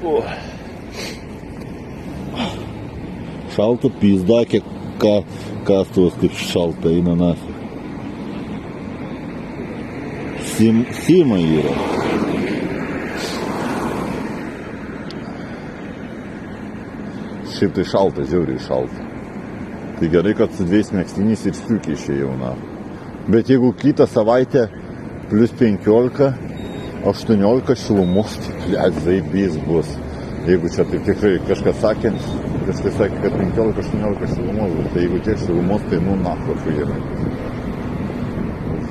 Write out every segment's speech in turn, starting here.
O. Šalta pizda, kiek kastuvas kaip šalta eina nafig. Sima yra. Šiaip tai šalta, žiauriai šalta. Tai gerai, kad su 2 megztiniais ir striukiai išėjau, na. Bet jeigu kitą savaitę plus 15, 18 šilumos, tai blėt, zaibys bus. Jeigu čia taip tikrai kažkas sakė, kad 15-18 šilumos bus, tai jeigu tiek šilumos, tai nu nafo yra.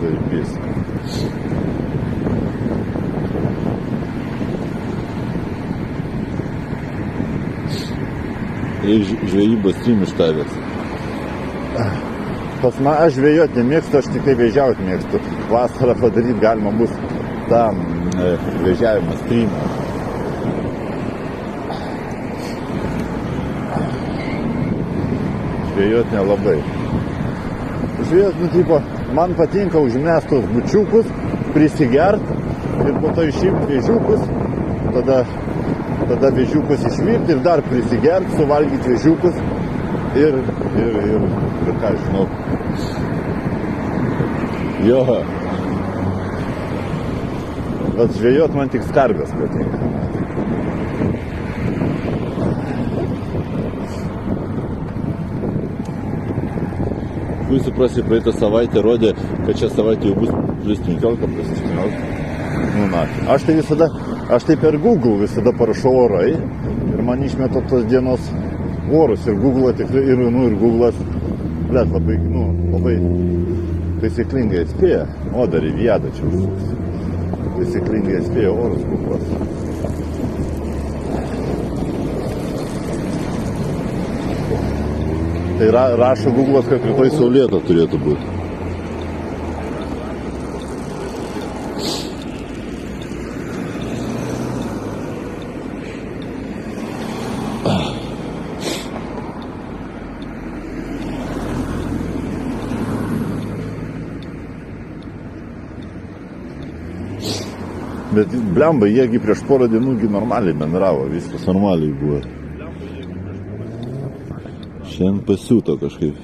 Zaibys. Žvejybos stream ištavęs. Pas man aš žvejot nemėgstu, aš tik tai vėžiaut mėgstu. Vasarą padaryti galima bus tą vėžiavimą streamą. Žvejot nelabai. Žvejot, nu tipo, man patinka užmest tos bučiukus, prisigert ir po to išimt vėžiukus, tada vėžiukus išvirti ir dar prisigert, suvalgyti vėžiukus ir ką žinau. Jo. Bet žvejot man tik skarbės patinka. Jūs suprasi, praeitą savaitę rodė, kad šią savaitę jau bus plus 15, plus 18. Nu, na, aš tai per Google visada parašau orai ir man išmeta tos dienos orus ir Google tikrai, ir Google'as, blėt, labai taisyklingai atspėja. O, dar į Viadą čia užsuks. Taisyklingai atspėja orus Google'as. Tai rašo Google'as, kad rytoj saulėta turėtų būti. Bet blemba, jiegi prieš porą dienų normaliai bendravo, viskas normaliai buvo. Šiandien pasiūto kažkaip.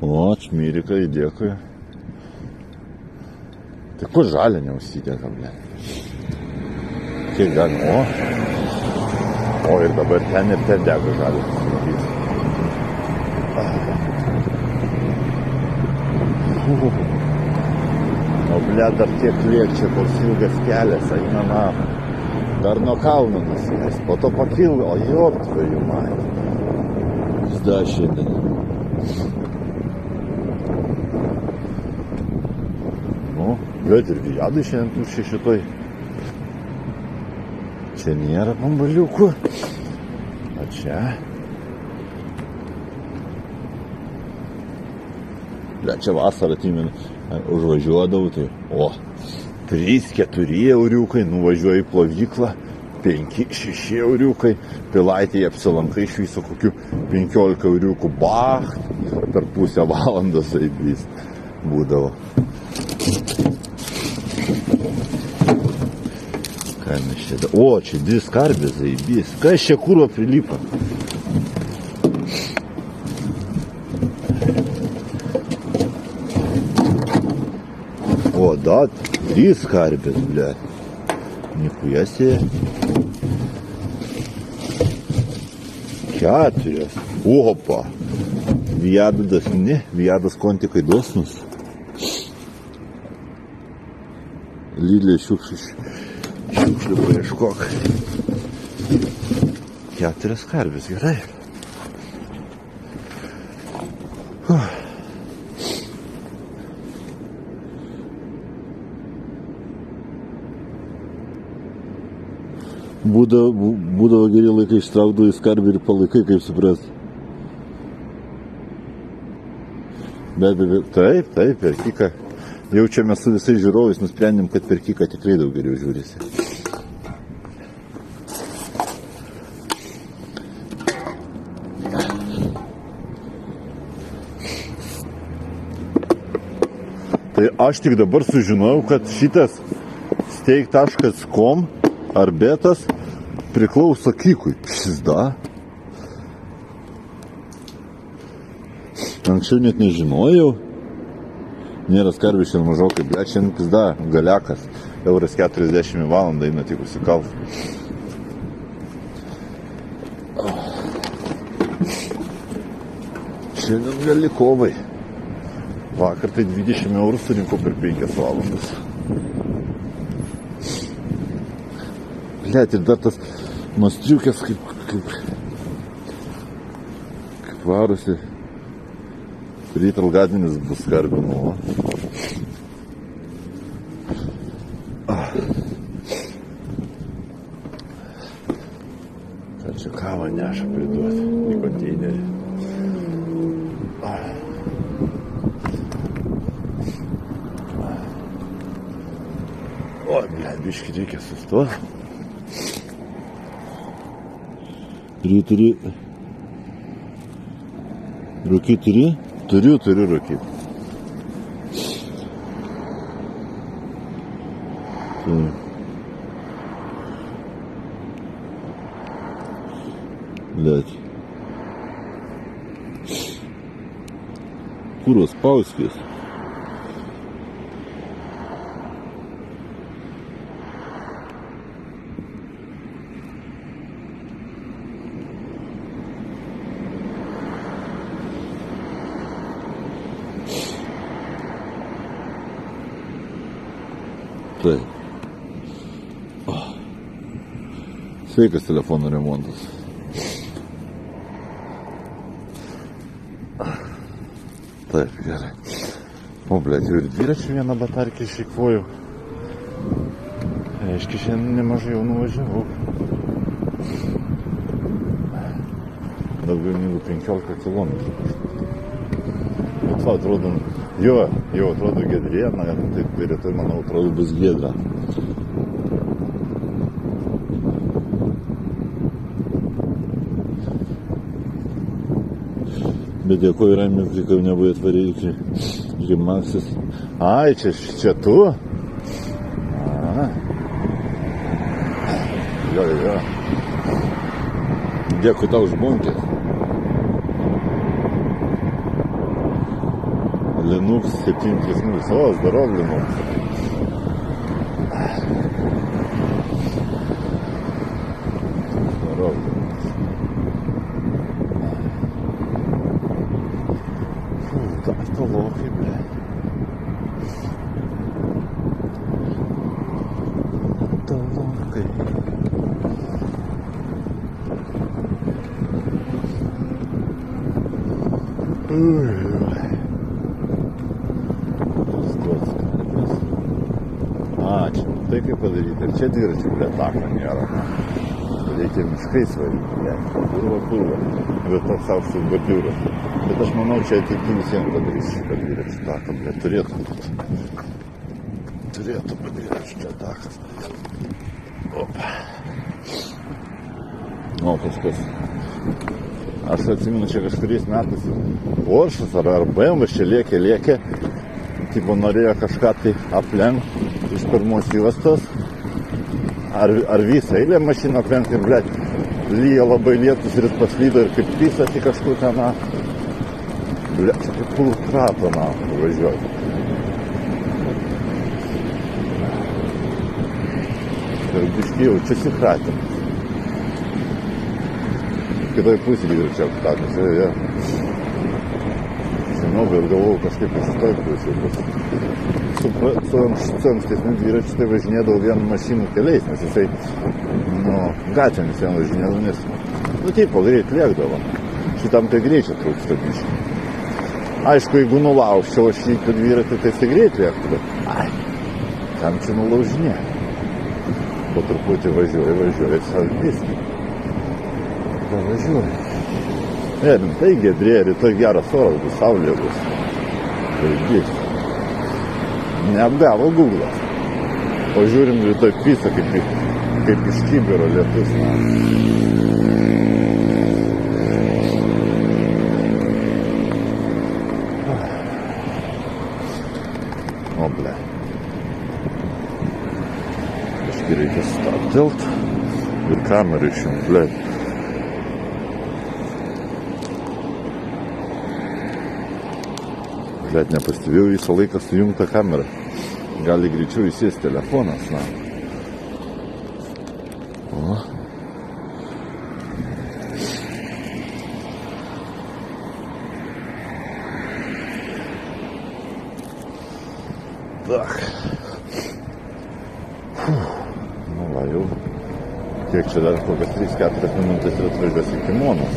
O, čmyrikai, dėkui. Tai ko žalia neužsiteka, blė? Kiek galima, o ir dabar ten ir ten dega žalia. O blė, dar tiek liečia, koks ilgas kelias, eina na. Dar nuo kalno nusileis, po to pakil, o jop, tvojų matė. Pizda šiandien. Nu, bet ir Viadai šiandien tuščiai šitoj. Čia nėra bambaliukų. O čia. Blė, čia vasarą atsimenu, užvažiuodavau, tai, 3-4 euriukai, nuvažiuoju į plovyklą, 5-6 euriukai, Pilaitėje apsilankai iš viso kokių 15 euriukų, bach, per pusę valandos zaibys būdavo. Ką mes čia, čia 2 skarbės zaibys, kas čia kūro prilipa? O, da, 3 skarbės, blė. Nikujasie. 4. Opa. Viadas, ne, Viadas kontikai dosnus. Lydlė šiukšlių paieškok. 4 skarbės, gerai. Būdavo geri laikai, ištraukdavo į skarbį ir palaikai, kaip suprast. Bet taip, per Kiką. Jau čia mes su visais žiūrovais nusprendėm, kad per Kiką tikrai daug geriau žiūrėsi. Aš tik dabar sužinojau, kad šitas steak.com ar betas priklauso Kikui. Pizda. Anksčiau net nežinojau. Nėra skarbių šiandien mažokai, ble, šiandien pizda, galiakas. Euras 40 valandą eina tik užsikalt. Šiandien gali kovai. Vakar tai 20 eurų surinkau per 5 valandas. Blet, ir dar tas mastriukės kaip varosi. Ryt algadinis bus skarbinu. Ką čia kavą neša priduoti į konteinerį. Oi, blet, biškį reikia sustoti. Turi. Rūkyt turi? Turiu rūkyt. Blet. Kuros pauskės. Taip. Sveikas telefono remontas. Taip, gerai. O, blėt, jau ir dviračių vieną batarkį išeikvojau. Aiškiai, šiandien nemažai jau nuvažiavau. Daugiau negu 15 kilometrų. Bet va, atrodo, jau atrodo giedriena, taip ir rytoj, manau, atrodo bus giedra. Bet dėkoju Raimiui, kai jau nebuvai atvaryti iki Maksis. Ai, čia tu? Jo. Dėkui tau už bunkį. Linux 730. O, zdarov Linux. Zdarov Linux. Так, толохи, бля. Толохи. Čia tai kaip padaryti. Ir čia dviračių, bля, tako nėra. Reikia miškais varyti, bля. Kurva. Bet toks aukštas bordiūras. Bet aš manau, čia ateity visiems padarys šitą dviračių taką, bля. Turėtų padaryti šitą taką. Opa. O, kažkas. Aš atsimenu, čia kažkuriais metais Poršas ar BMW čia lėkė. Tipo norėjo kažką tai aplenkti iš pirmos juostos. Ar visą eilę mašiną aplenkti ir, blėt, lyja labai lietus ir jis paslydo ir kaip pisas į kažkur ten, blėt, čia kaip pulkrato, važiuoti. Ir biškį jau čia sikratė. Kitoj pusė dviračio aptakas, ja. Žinau, bet galvojau kažkaip iš toj pusė. Su ankstesniu dviračiu tai važinėdavau vienu mašinų keliais, nes jisai, gatvėmis vien važinėdavau, nes, tipo, greit lėkdavo. Šitam tai greičio trūksta biškį. Aišku, jeigu nulaužčiau aš šitą dviratį, tai jisai greit lėktų, bet, tam čia nulaužinė. Po truputį važiuoja, savo viską. Važiuoja. Tai giedrė, rytoj geras oras bus, saulė bus. Vaidys. Neapgavo Google'as. O žiūrim rytoj pisa, kaip iš kibiro lietus. O, kamerą išjungt, blėt. Blėt, nepastebėjau visą laiką sujungtą kamerą. Gali greičiau įsės telefonas, na. O. Tak. Nu va, jau. Kiek čia dar kokias 3-4 minutės ir atvažiuos iki Monos.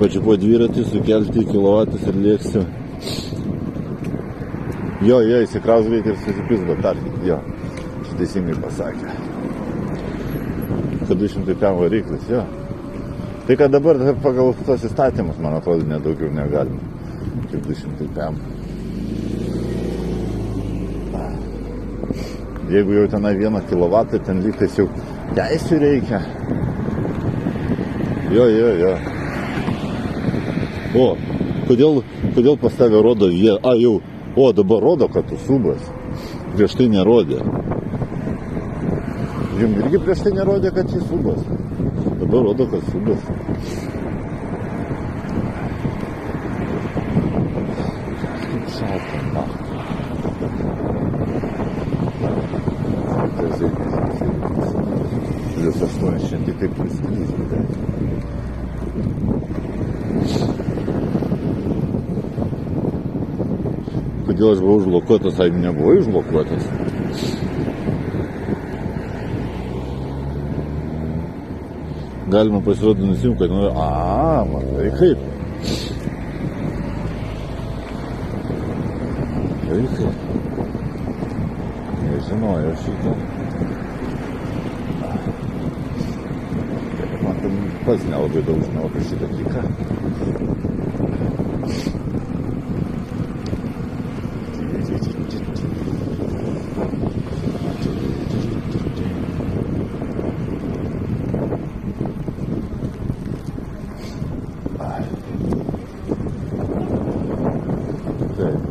Pačiupo dviratį, sukelti kilovatus ir lėksiu. Jo, įsikraus greitai ir susipizdo, tarkit, jo. Čia teisingai pasakė. Kad 200 pėm variklis, jo. Tai kad dabar pagal tos įstatymus, man atrodo, nedaugiau negalima. Kaip 200 pėm. Jeigu jau tenai 1 kilovatą, ten lygtais jau teisių reikia. Jo. O, kodėl pas tave rodo jau. O, dabar rodo, kad tu subas. Prieš tai nerodė. Jums irgi prieš tai nerodė, kad jis subas. Dabar rodo, kad subas. Kaip šalta, na. Plius 8 šiandien taip prisklysti. Kodėl aš buvau užblokuotas, ar nebuvau užblokuotas? Galima pasirodyti nusimti, kad matai kaip. Kaip. Nežinojau šitą. Man tam pats nelabai daug žinau apie šitą dalyką.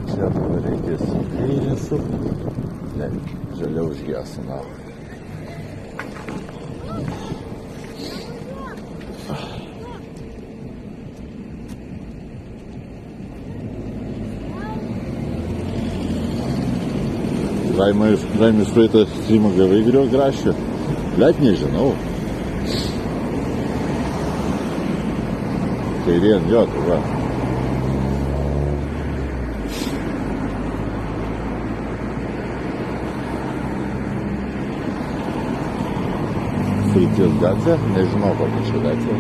Čia dabar reikės kairę sukti. Ne, žalia užgėsiu, na. Raimės praeitą streamą gavai grašio. Blet, nežinau. Kairien, jo, tai va. Srities gatvė, nežinau kokia čia gatvė.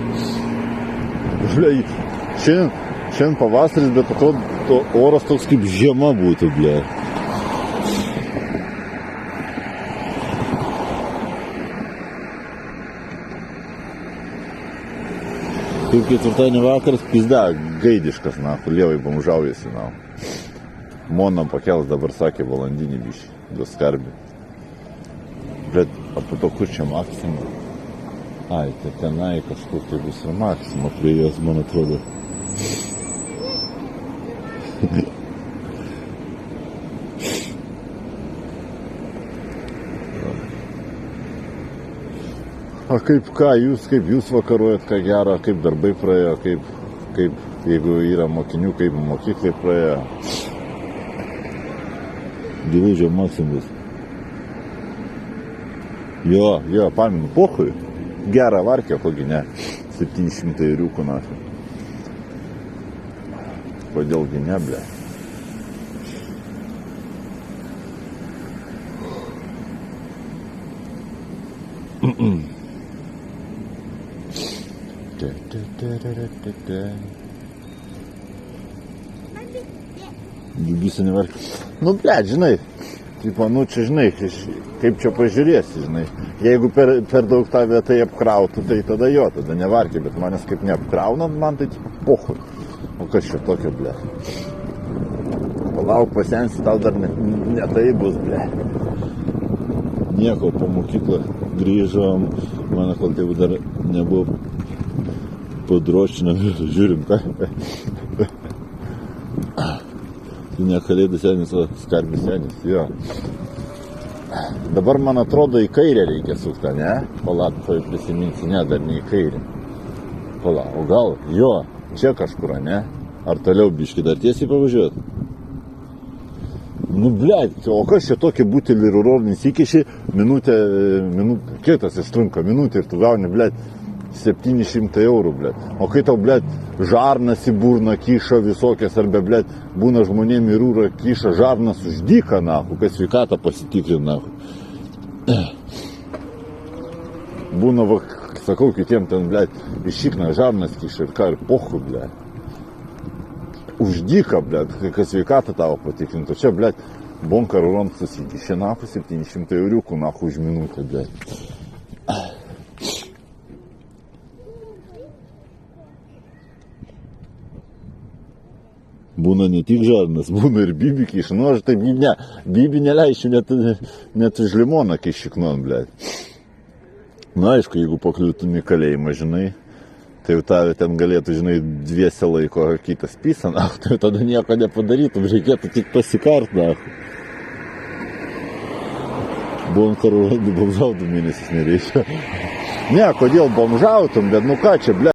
Šiandien pavasaris, bet atrodo oras toks kaip žiema būtų, blė. Kaip ketvirtadienį vakaras, pizda, gaidiškas, na, lievai bomžaujasi, na. Mona pakels dabar, sakė, valandinį bišį, du skarbi. Bet, o po to kur čia Maksima? Ai, tai tenai kažkur tai bus ir Maksima prie jos, man atrodo. O kaip jūs vakaruojat, ką gero, kaip darbai praėjo, kaip jeigu yra mokinių, kaip mokyklai praėjo. Gilužė Maksimus. Jo, paminu, pohui. Gerą varkę, kogi ne. 700 euriukų nafi. Kodėlgi ne, ble. Gybysi neverkia. Nu, ble, žinai. Tipo, nu, čia, žinai, kaip čia pažiūrėsi, žinai. Jeigu per daug tą vietą apkrautų, tai tada jo, tada nevarkiai, bet manęs kaip neapkraunant, man tai pohui. O kas čia tokio, ble? Palauk, pasensi, tau dar ne tai bus, ble. Nieko po mokyklą grįžom, mano kol tėvų dar nebuvo padrošinę, žiūrim, ką. Tai ne kalėdų senis, o skarbis senis, jo. Dabar, man atrodo, į kairę reikia sukti, ne? Pala, tai prisiminsi, ne, dar ne į kairę. Pala, o gal, jo, čia kažkur, ne? Ar toliau biški dar tiesiai pavažiuot? Nu, blėt, o kas čia tokį butelį rurovnis įkiši, minutę, kiek tas ištrunka, minutę ir tu gauni, blėt, 700 eurų, blėt. O kai tau, blėt, žarnas į burną kyša visokias, arba, blėt, būna žmonėm į rūrą kyša žarnas uždyka, nahu, kas sveikatą pasitikrina, nahu. Būna, va, sakau, kitiem ten, blėt, išikna žarnas kyša ir ką, ir pochu, blėt. Uždyka, blėt, kas sveikatą tavo patikrintų. Čia, blėt, bonka ruron susikišė, nahu, 700 euriukų, nahu, už minutę, blėt. Būna ne tik žarnas, būna ir bibi kiša. Nu, aš tai bibi neleišiu net už limoną kišiknon, blėt. Na, aišku, jeigu pakliūtum į kalėjimą, žinai, tai jau tave ten galėtų, žinai, dviese laiko kitas pisa, na, tai tada nieko nepadarytum, reikėtų tik pasikart, na. Buvom karų, bomžautų mėnesis nereikia. Ne, kodėl bomžautum, bet nu ką čia, ble.